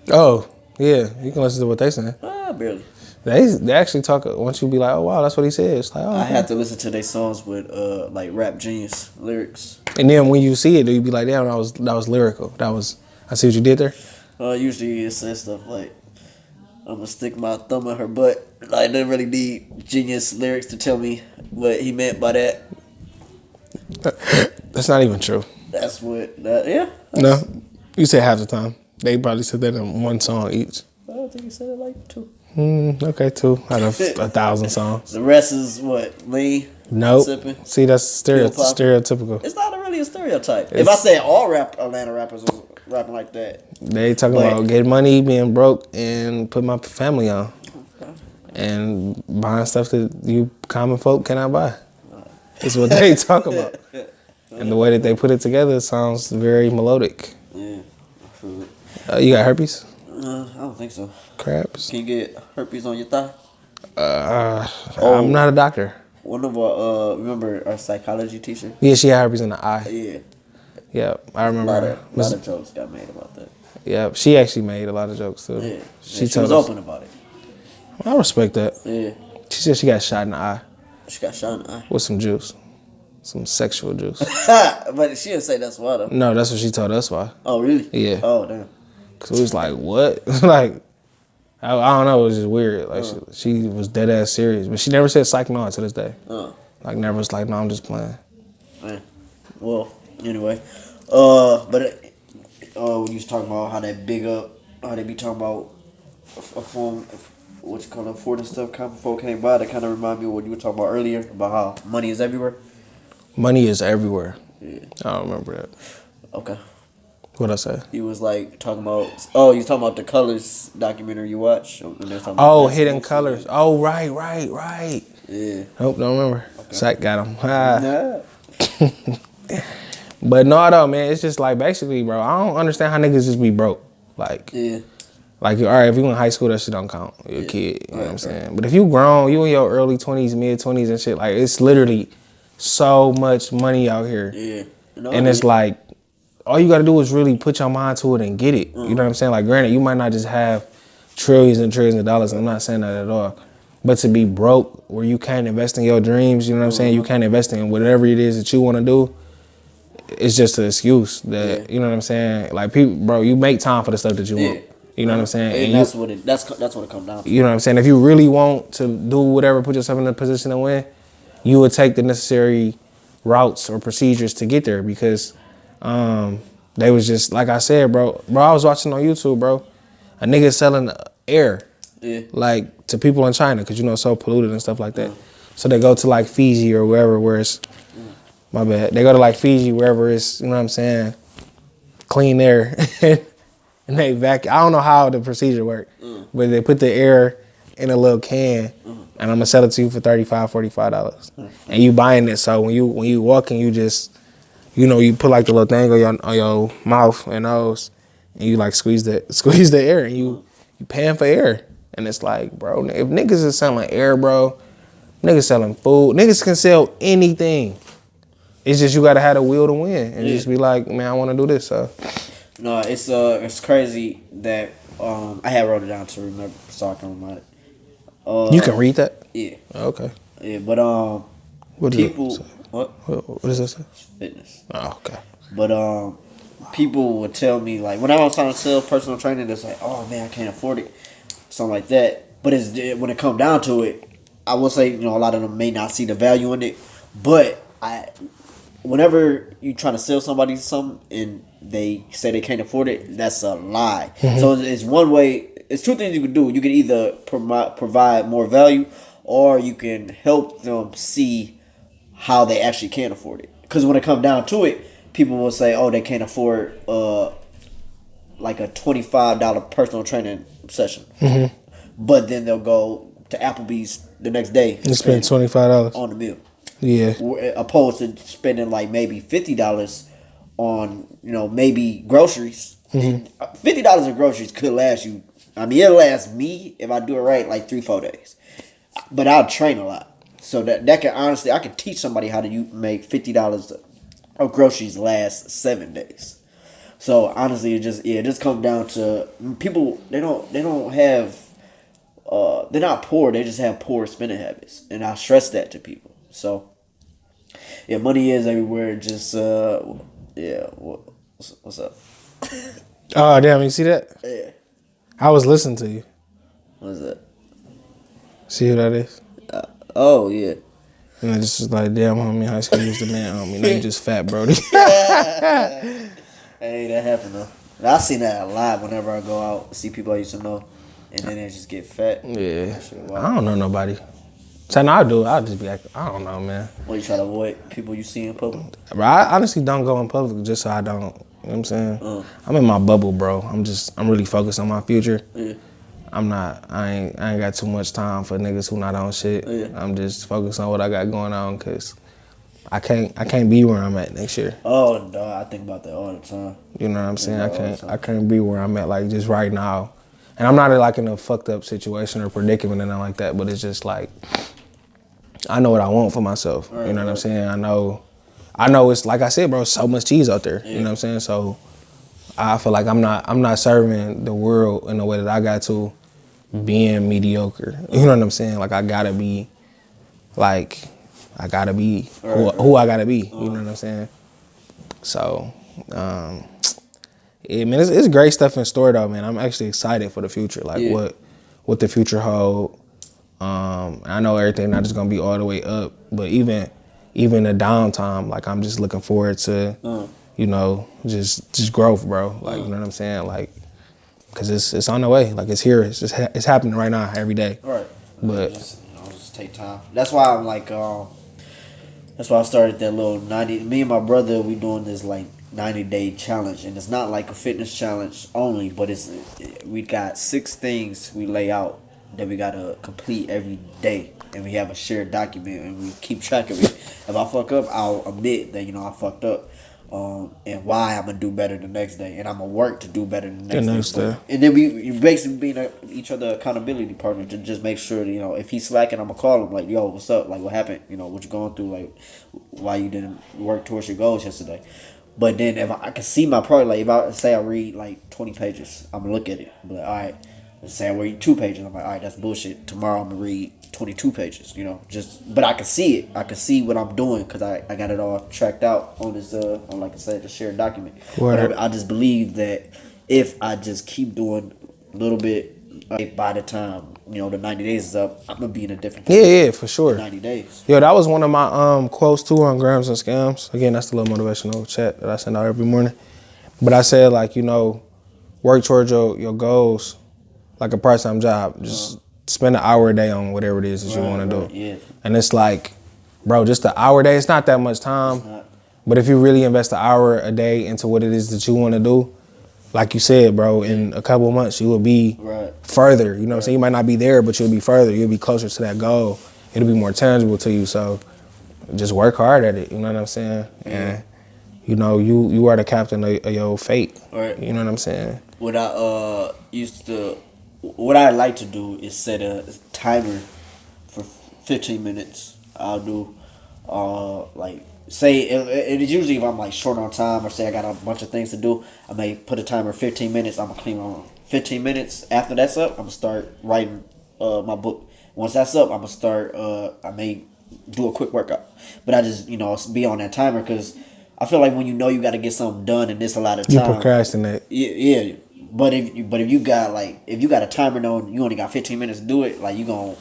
Oh, yeah. You can listen to what they saying. Barely. They actually talk, once you be like, oh, wow, that's what he said. It's like, oh, I okay. have to listen to their songs with like Rap Genius lyrics. And then when you see it, you be like, damn, that was lyrical. I see what you did there. Usually it says stuff like, I'm gonna stick my thumb in her butt. I didn't really need Genius lyrics to tell me what he meant by that. That's not even true. That's what that yeah. No, you said half the time. They probably said that in one song each. I don't think he said it like 2. Okay, 2 out of 1,000 songs. The rest is what? Lean? Nope. Sipping? See, that's Pill popping? stereotypical. It's not really a stereotype. If I said all Atlanta rappers was rapping like that. They talking about getting money, being broke, and putting my family on. Okay. And buying stuff that you common folk cannot buy. That's what they talk about. And the way that they put it together sounds very melodic. Yeah, I feel it. You got herpes? I don't think so. Crabs? Can you get herpes on your thigh? I'm not a doctor. One of our, remember our psychology teacher? Yeah, she had herpes in the eye. Yeah. Yeah, I remember. A lot of jokes got made about that. Yeah, she actually made a lot of jokes too. Yeah. She was open about it. I respect that. Yeah. She said she got shot in the eye She got shot in the eye. with some juice. Some sexual juice. But she didn't say that's why though. No, that's what she told us why. Oh, really? Yeah. Oh, damn. Cause we was like, what? Like, I don't know. It was just weird. Like she was dead ass serious, but she never said psych no to this day. Like never was like, no, I'm just playing. Man. Well, anyway, but when you was talking about how that big up, how they be talking about a form, what you call it, Ford and stuff, common folk came by. That kind of remind me of what you were talking about earlier about how money is everywhere. Money is everywhere. Yeah. I don't remember that. Okay. What'd I say? He was like talking about. Oh, you talking about the Colors documentary you watch? Oh, Hidden Colors. Oh, right. Yeah. Nope, don't remember. Okay. Sack got him. Nah. But no, though, man. It's just like basically, bro. I don't understand how niggas just be broke. Like, Yeah. Like, all right, if you in high school, that shit don't count. You're a kid, you know what I'm saying? But if you grown, you in your early 20s, mid-20s and shit, like, it's literally so much money out here. Yeah. And it's like, all you got to do is really put your mind to it and get it. You know what I'm saying? Like, granted, you might not just have trillions and trillions of dollars. I'm not saying that at all. But to be broke where you can't invest in your dreams, you know what I'm saying? You can't invest in whatever it is that you want to do. It's just an excuse that, you know what I'm saying? Like, people, bro, you make time for the stuff that you want. You know what I'm saying? And that's what it comes down to. You know what I'm saying? If you really want to do whatever, put yourself in a position to win, you would take the necessary routes or procedures to get there because they was just, like I said, bro, I was watching on YouTube, bro, a nigga selling air, like, to people in China because, you know, it's so polluted and stuff like that. So they go to, like, Fiji or wherever where it's, my bad, they go to, like, Fiji, wherever it's, you know what I'm saying, clean air. And they vacuum. I don't know how the procedure worked, but they put the air in a little can, and I'm gonna sell it to you for $35, $45, and you buying it. So when you walking, you just, you know, you put like the little thing on your mouth and nose, and you like squeeze the air, and you paying for air, and it's like, bro, if niggas is selling air, bro, niggas selling food, niggas can sell anything. It's just you gotta have the will to win, and just be like, man, I want to do this, so. No, it's crazy that I had wrote it down to remember so I can remind it. You can read that? Yeah. Okay. Yeah, but What people does it say? What does that say? Fitness. Oh, okay. But people would tell me like when I was trying to sell personal training, it's like, oh man, I can't afford it, something like that. But when it come down to it, I will say a lot of them may not see the value in it, but whenever you trying to sell somebody something and they say they can't afford it, that's a lie. So it's one way. It's two things you can do. You can either provide more value, or you can help them see how they actually can afford it. Because when it comes down to it, people will say, "Oh, they can't afford like a $25 personal training session," but then they'll go to Applebee's the next day and spend $25 on the meal. Yeah, Opposed to spending like maybe $50 on maybe groceries. $50 in groceries could last you. I mean, it'll last me if I do it right like 3-4 days. But I'll train a lot, so that can honestly I can teach somebody how to make $50 of groceries last 7 days. So honestly, it just comes down to people. They don't have. They're not poor. They just have poor spending habits, and I stress that to people. So, yeah, money is everywhere. Just yeah. What's up? oh damn, you see that? Yeah. I was listening to you. What's that? See who that is? Oh yeah. And I just was like, damn, homie, high school used to man homie. Now you just fat, Brody. Hey, that happened though. I seen that a lot whenever I go out, see people I used to know, and then they just get fat. Yeah. I don't know nobody. So now I do. I'll just be like, I don't know, man. What, you try to avoid people you see in public? Bro, I honestly don't go in public just so I don't. You know what I'm saying? I'm in my bubble, bro. I'm really focused on my future. Yeah. I ain't got too much time for niggas who not on shit. Yeah. I'm just focused on what I got going on because I can't be where I'm at next year. Oh no, I think about that all the time. You know what I'm saying? I can't be where I'm at like just right now. And I'm not like in a fucked up situation or predicament and nothing like that, but it's just like I know what I want for myself. Right, you know what I'm saying? I know it's like I said, bro, so much cheese out there. Yeah. You know what I'm saying? So I feel like I'm not serving the world in the way that I got to being mediocre. You know what I'm saying? Like I gotta be who I gotta be. You know what I'm saying? So yeah, man, it's great stuff in store though, man. I'm actually excited for the future. Like what the future hold. I know everything not just gonna be all the way up, but even the downtime, like I'm just looking forward to, just growth, bro. Like you know what I'm saying, like, cause it's on the way, like it's here, it's happening right now, every day. Right. But just take time. That's why I'm like, that's why I started that little 90. Me and my brother, we doing this like 90-day challenge, and it's not like a fitness challenge only, but we got 6 things we lay out that we gotta complete every day, and we have a shared document, and we keep track of it. If I fuck up, I'll admit that I fucked up, and why I'm gonna do better the next day, and I'm gonna work to do better the next day. And then we basically being each other accountability partner to just make sure that, if he's slacking, I'm gonna call him like, yo, what's up? Like, what happened? What you going through? Like, why you didn't work towards your goals yesterday? But then if I can see my progress, like if I say I read like 20 pages, I'm gonna look at it, be like, all right. Let's say I read 2 pages. I'm like, all right, that's bullshit. Tomorrow I'm gonna read 22 pages. But I can see it. I can see what I'm doing because I got it all tracked out on this on, like I said, the shared document. But I just believe that if I just keep doing a little bit, by the time the 90 days is up, I'm gonna be in a different place. Yeah, for sure. 90 days. Yo, that was one of my quotes too on Grams and Scams. Again, that's the little motivational chat that I send out every morning. But I said like work towards your goals. Like a part-time job, just spend an hour a day on whatever it is that you want to do. Yeah. And it's like, bro, just an hour a day, it's not that much time. But if you really invest an hour a day into what it is that you want to do, like you said, bro, in a couple of months, you will be further. You know what I'm saying? You might not be there, but you'll be further. You'll be closer to that goal. It'll be more tangible to you. So just work hard at it. You know what I'm saying? And, you are the captain of your fate. Right. You know what I'm saying? What I like to do is set a timer for 15 minutes. I'll do, say, it is usually if I'm like short on time or say I got a bunch of things to do, I may put a timer 15 minutes. I'm gonna clean on 15 minutes. After that's up, I'm gonna start writing my book. Once that's up, I'm gonna start. I may do a quick workout, but I just be on that timer because I feel like when you know you got to get something done and this a lot of You time. procrastinate. Yeah. But if you got a timer on, you only got 15 minutes to do it. Like you gonna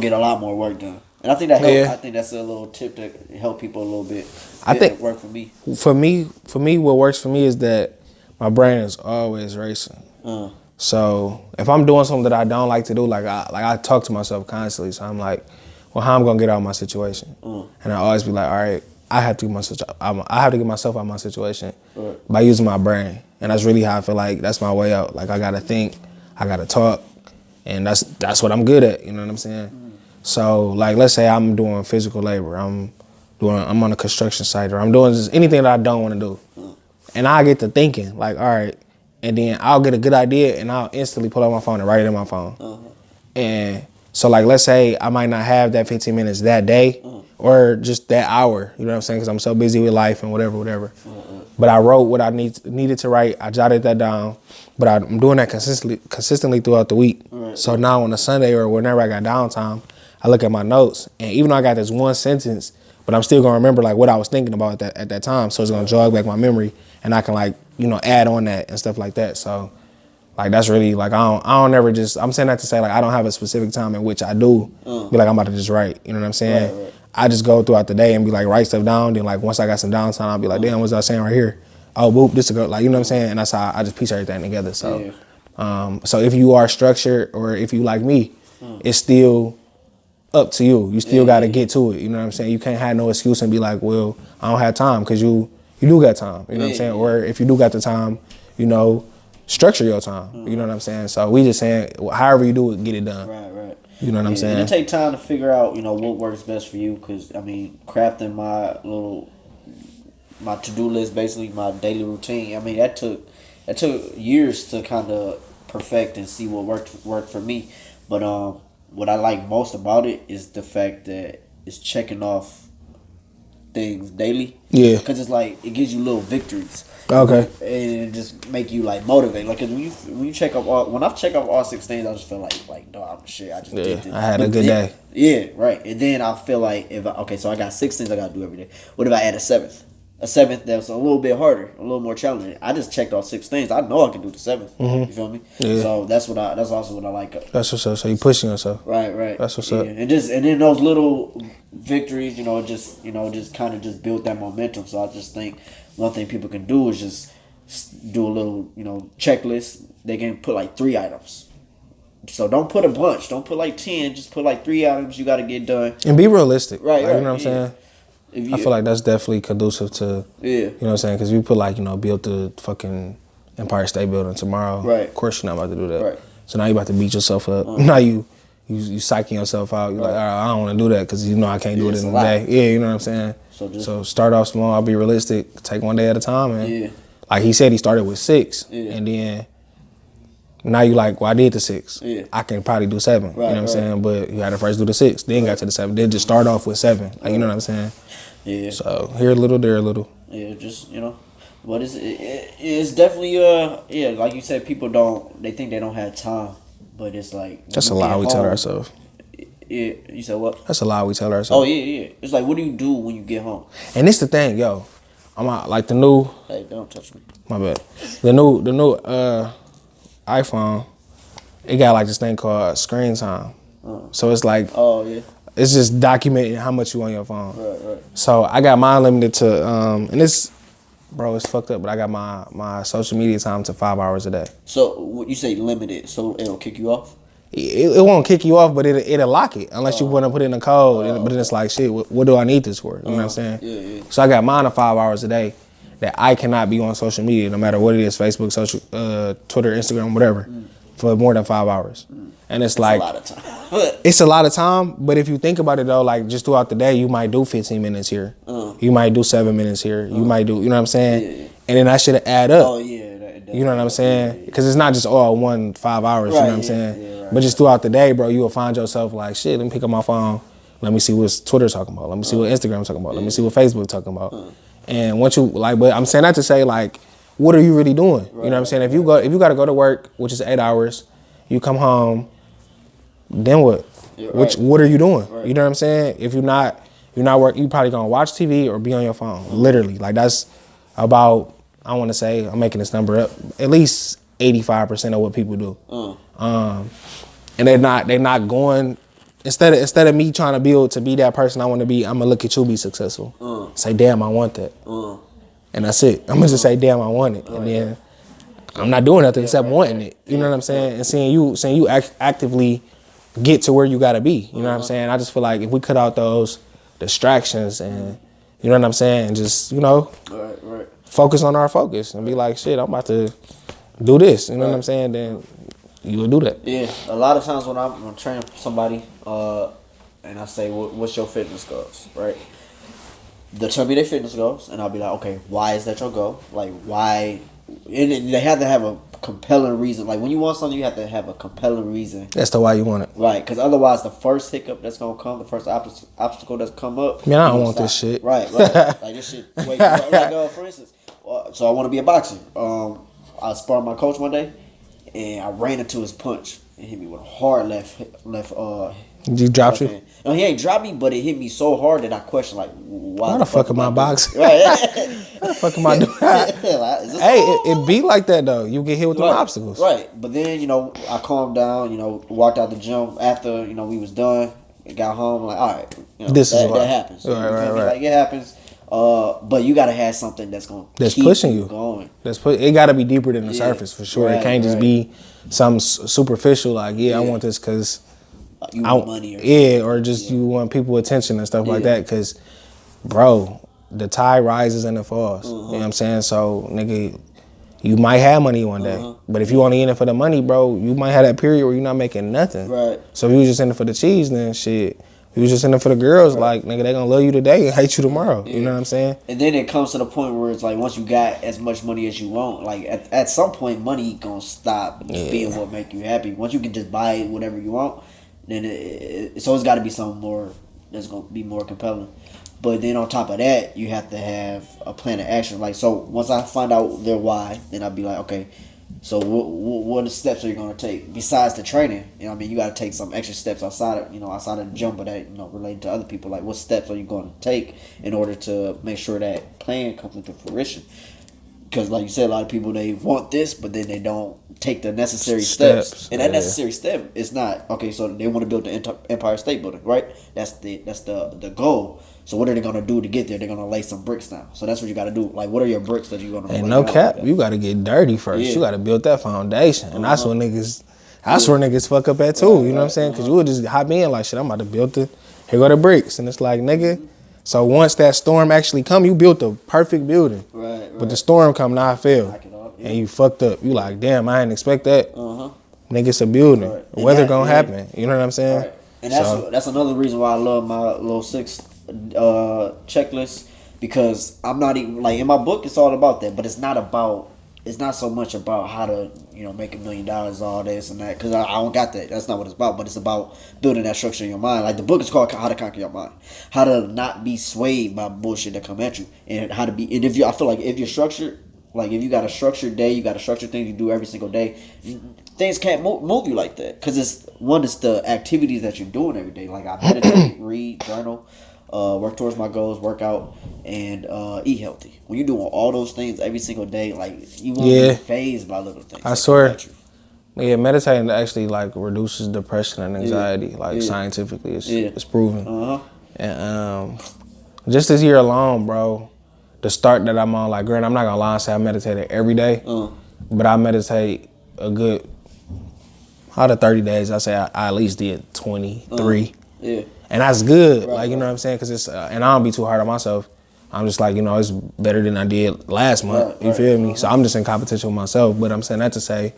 get a lot more work done. And I think that help. Yeah. I think that's a little tip to help people a little bit. I think it worked for me. For me, what works for me is that my brain is always racing. So if I'm doing something that I don't like to do, like I talk to myself constantly. So I'm like, well, how I'm gonna get out of my situation? And I always be like, all right, I have to get myself out of my situation by using my brain. And that's really how I feel like that's my way out. Like I gotta think, I gotta talk, and that's what I'm good at. You know what I'm saying? So like, let's say I'm doing physical labor. I'm on a construction site, or I'm doing just anything that I don't want to do. And I get to thinking, like, all right, and then I'll get a good idea, and I'll instantly pull out my phone and write it in my phone. And so, like, let's say I might not have that 15 minutes that day, or just that hour, you know what I'm saying, because I'm so busy with life and whatever. But I wrote what I needed to write. I jotted that down, but I'm doing that consistently throughout the week. So now on a Sunday or whenever I got downtime, I look at my notes, and even though I got this one sentence, but I'm still gonna remember like what I was thinking about at that time. So it's gonna jog back my memory, and I can like, you know, add on that and stuff like that. So like that's really like I don't ever just, I'm saying that to say like I don't have a specific time in which I do be like I'm about to just write. You know what I'm saying? Right. I just go throughout the day and be like write stuff down. Then like once I got some downtime, I'll be like, damn, what's I saying right here? Oh, boop, this to go. Like, you know what I'm saying? And that's how I just piece everything together. So so if you are structured, or if you like me, it's still up to you. You still got to get to it. You know what I'm saying? You can't have no excuse and be like, well, I don't have time, because you do got time. You know what I'm saying? Or if you do got the time, you know, structure your time. You know what I'm saying? So we just saying, however you do it, get it done. Right. You know what I'm saying? And it take time to figure out, you know, what works best for you. Because I mean, crafting my to-do list, basically my daily routine. I mean, that took years to kind of perfect and see what worked for me. But what I like most about it is the fact that it's checking off things daily. Yeah. Because it's like, it gives you little victories. Okay. And it just make you like motivate. Like, cause when you check up when I've checked off all 6 things, I just feel like, dog, shit, I just did this. I had a good day. Yeah, right. And then I feel like so I got 6 things I gotta do every day. What if I add a 7th? A 7th that's a little bit harder, a little more challenging. I just checked off 6 things. I know I can do the 7th. You feel me? Yeah. So that's also what I like. That's what's up. So you pushing yourself. Right. That's what's up. And then those little victories, just kind of just build that momentum. So I just think one thing people can do is just do a little, checklist. They can put like 3 items. So don't put a bunch. Don't put like 10. Just put like 3 items you got to get done. And be realistic. Right. You know what I'm saying? I feel like that's definitely conducive to, you know what I'm saying? Because you put like, build the fucking Empire State Building tomorrow. Right. Of course you're not about to do that. Right. So now you're about to beat yourself up. Now you psyching yourself out. You're like, all right, I don't want to do that because I can't do it in a day. Yeah, you know what I'm saying? So start off small. I'll be realistic. Take one day at a time. And like he said, he started with 6. Yeah. And then now you like, well, I did the 6. Yeah. I can probably do 7. Right, you know what I'm saying? But you had to first do the 6. Then got to the 7. Then just start off with 7. Like, you know what I'm saying? Yeah. So here a little, there a little. Yeah, just but it's definitely like you said, they think they don't have time, but it's like that's a lie we tell ourselves. Yeah, you said what? That's a lie we tell ourselves. Oh yeah. It's like, what do you do when you get home? And it's the thing, yo. I'm out, like the new. Hey, don't touch me. My bad. The new iPhone. It got like this thing called screen time. So it's like. Oh yeah. It's just documenting how much you on your phone. Right. So I got mine limited to, and it's fucked up, but I got my social media time to 5 hours a day. So what you say limited, so it'll kick you off? It won't kick you off, but it'll lock it unless you want to put in a code. But then it's like, shit, what do I need this for? You know what I'm saying? Yeah. So I got mine to 5 hours a day that I cannot be on social media, no matter what it is, Facebook, social, Twitter, Instagram, whatever, for more than 5 hours. And it's like, a lot of time. It's a lot of time, but if you think about it though, like just throughout the day, you might do 15 minutes here. You might do 7 minutes here. You might do, you know what I'm saying? Yeah. And then that should add up. Oh, yeah. You know what I'm saying? Because it's not just all 5 hours, you know what I'm saying? Yeah, right. But just throughout the day, bro, you will find yourself like, shit, let me pick up my phone. Let me see what Twitter's talking about. Let me see what Instagram's talking about. Let me see what Facebook's talking about. And once you, but I'm saying that to say, like, what are you really doing? You know what I'm saying? If you got to go to work, which is 8 hours, you come home, then what? Yeah, what are you doing? Right. You know what I'm saying? If you're not, You're not work. You probably gonna watch TV or be on your phone. Literally, like that's about. I want to say I'm making this number up. At least 85% of what people do. And they're not going. Instead of me trying to build to be that person I want to be, I'm gonna look at you be successful. Say, damn, I want that. And that's it. I'm gonna just say, damn, I want it, and then I'm not doing nothing except wanting it. You know what I'm saying? And seeing you actively get to where you gotta be. You know what I'm saying? I just feel like if we cut out those distractions and you know what I'm saying, and just focus on our focus and be like, shit, I'm about to do this. You know what I'm saying? Then you will do that. Yeah, a lot of times when I'm training somebody, and I say, "What's your fitness goals?" Right? They'll tell me their fitness goals, and I'll be like, "Okay, why is that your goal? Like, why?" And they have to have a compelling reason. Like when you want something, you have to have a compelling reason. That's the why you want it, right? Because otherwise, the first hiccup that's gonna come, the first obstacle that's come up, man, I don't want this shit. Right. Like this shit. Wait, like for instance, so I want to be a boxer. I sparred my coach one day, and I ran into his punch and hit me with a hard left. You dropped you? No, he ain't dropped me, but it hit me so hard that I questioned, like, why the fuck am I boxing? Right. What the fuck am I doing? Hey, it be like that though. You get hit with them obstacles. Right. But then, I calmed down, walked out the gym after, we was done, got home, like, all right, this is that happens. Right. Like, it happens. But you gotta have something that's keep pushing you going. It gotta be deeper than the surface for sure. It can't just be something superficial like, I want this because you want money or just you want people attention and stuff like that. Because, bro, the tide rises and it falls. You know what I'm saying? So, nigga, you might have money one day, but if you only in it for the money, bro, you might have that period where you're not making nothing. Right. So if you was just in it for the cheese, then shit. If you was just in it for the girls, like, nigga, they gonna love you today and hate you tomorrow. You know what I'm saying? And then it comes to the point where it's like, once you got as much money as you want, like, at some point, money gonna stop being what make you happy. Once you can just buy whatever you want, then it's always got to be something more that's gonna be more compelling. But then on top of that, you have to have a plan of action. Like, so once I find out their why, then I'll be like, okay, so what are the steps are you gonna take besides the training? You got to take some extra steps outside of the gym, but that related to other people. Like, what steps are you going to take in order to make sure that plan comes into fruition? Because, like you said, a lot of people, they want this, but then they don't take the necessary steps. And that necessary step is not, okay, so they want to build the Empire State Building, right? That's the goal. So what are they going to do to get there? They're going to lay some bricks down. So that's what you got to do. Like, what are your bricks that you're going to lay? And no cap, you got to get dirty first. You got to build that foundation. And that's where niggas fuck up at too. You know what I'm saying? Because you would just hop in like, shit, I'm about to build here go the bricks. And it's like, nigga, so once that storm actually come, you built the perfect building. Right. But the storm come, now I failed. And you fucked up. You like, damn, I didn't expect that. Nigga, it's a building. Right. Weather gonna happen. You know what I'm saying? Right. And that's another reason why I love my little 6 checklist, because I'm not even, like, in my book it's all about that, but it's not so much about how to make $1 million, all this and that, because I don't got that. That's not what it's about. But it's about building that structure in your mind. Like, the book is called How to Conquer Your Mind, how to not be swayed by bullshit that come at you, and how to be. And I feel like if you're structured, like if you got a structured day, you got a structured thing you do every single day, things can't move you like that, because it's the activities that you're doing every day. Like, I meditate, read, journal, work towards my goals, work out, and eat healthy. When you're doing all those things every single day, like, you won't be fazed by little things. I swear. Yeah, meditating actually, like, reduces depression and anxiety. Scientifically, it's proven. And just this year alone, bro, the start that I'm on, like, granted, I'm not gonna lie and say I meditated every day, but I meditate a good, out of 30 days, I say I at least did 23. And that's good, right, like, you know what I'm saying? Because it's, and I don't be too hard on myself. I'm just like, it's better than I did last month. You feel me? So I'm just in competition with myself. But I'm saying that to say,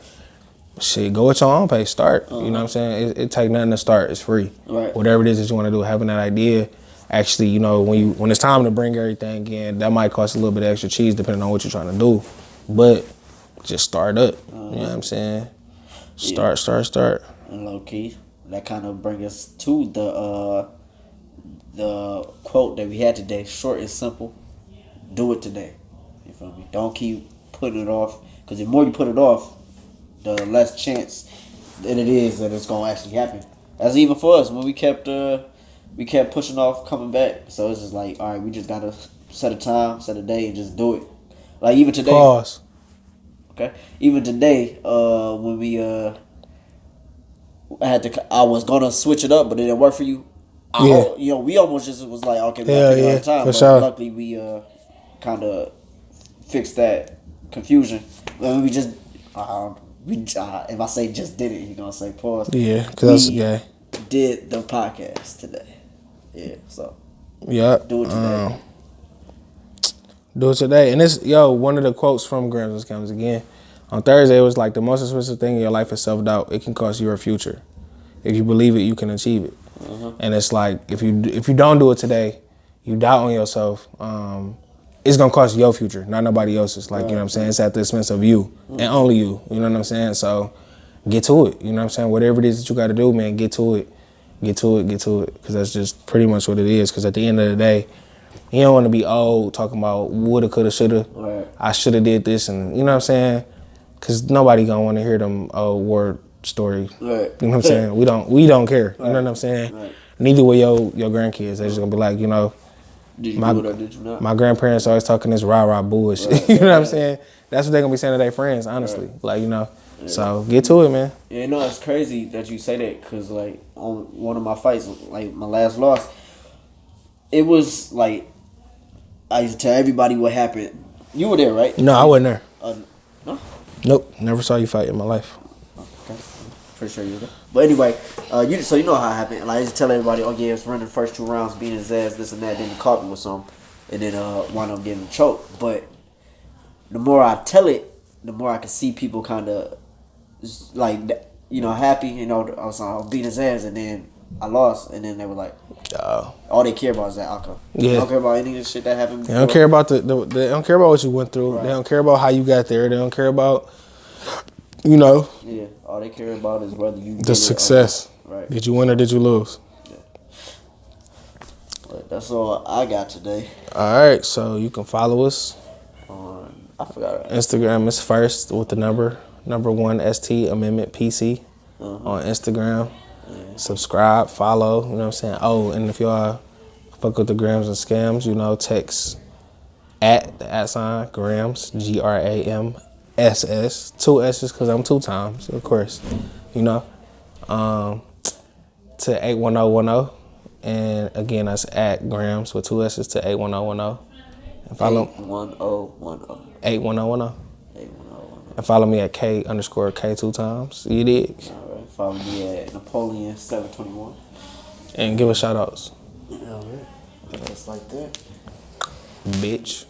shit, go at your own pace. Start. You know what I'm saying? It take nothing to start. It's free. Right. Whatever it is that you want to do, having that idea, actually, when it's time to bring everything in, that might cost a little bit of extra cheese depending on what you're trying to do. But just start up. You know what I'm saying? Start. And low key, that kind of brings us to the quote that we had today: short and simple. Do it today. You feel me? Don't keep putting it off, because the more you put it off, the less chance that it is that it's gonna actually happen. That's even for us when we kept we kept pushing off coming back. So it's just like, all right, we just gotta set a time, set a day, and just do it. Like even today. Pause. Okay. Even today, when I was gonna switch it up, but it didn't work for you. Yeah. We almost just was like, okay, we gotta Hell pick yeah, another time. for But sure. luckily, we kind of fixed that confusion. When we just, if I say just did it, you're gonna say pause. Yeah, because that's We gay. did the podcast today. Yeah, so Yeah. do it today. Do it today. And it's, one of the quotes from Grams comes again. On Thursday, it was like, the most expensive thing in your life is self-doubt. It can cost you your future. If you believe it, you can achieve it. And it's like, if you don't do it today, you doubt on yourself, it's going to cost your future, not nobody else's. Like, you know what I'm saying? It's at the expense of you and only you. You know what I'm saying? So get to it. You know what I'm saying? Whatever it is that you got to do, man, get to it. Get to it. Because that's just pretty much what it is. Because at the end of the day, you don't want to be old talking about woulda, coulda, shoulda. Right. I shoulda did this, and you know what I'm saying? Because nobody gonna want to hear them old war story. Right. You know what I'm saying? We don't care. You know what I'm saying? Right. Neither will your grandkids. They're just gonna be like, Did you do it or did you not? my grandparents always talking this rah-rah bullshit. Right. You know what I'm saying? That's what they're gonna be saying to their friends, honestly. Right. Like, so get to it, man. Yeah, no, it's crazy that you say that because, like, on one of my fights, like, my last loss, it was, like, I used to tell everybody what happened. You were there, right? No, I wasn't there. No? Nope, never saw you fight in my life. Okay. Pretty sure you were there. But anyway, so you know how it happened. Like, I used to tell everybody, oh, yeah, it's running the first 2 rounds, beating his ass, this and that. Then he caught me with some, and then wound up getting choked. But the more I tell it, the more I can see people kind of, like, happy. I was beating his ass, and then I lost, and then they were like, all they care about is that outcome. Yeah. They don't care about any of the shit that happened before. They don't care about they don't care about what you went through. Right. They don't care about how you got there. They don't care about, Yeah, all they care about is whether you the success. Right. Did you win or did you lose? Yeah. But that's all I got today. All right, so you can follow us On I forgot. Instagram is first with the number 1 ST Amendment PC on Instagram. Subscribe, follow, you know what I'm saying? Oh, and if y'all fuck with the grams and scams, text at the @ grams, GRAMSS, 2 S's because I'm 2 times, of course, to 81010. And again, that's at grams with 2 S's to 81010. And follow 81010. 81010. 81010. And follow me at K_K 2 times. You dig? All right. Follow me at Napoleon 721. And give us shout outs. All right. Just like that. Bitch.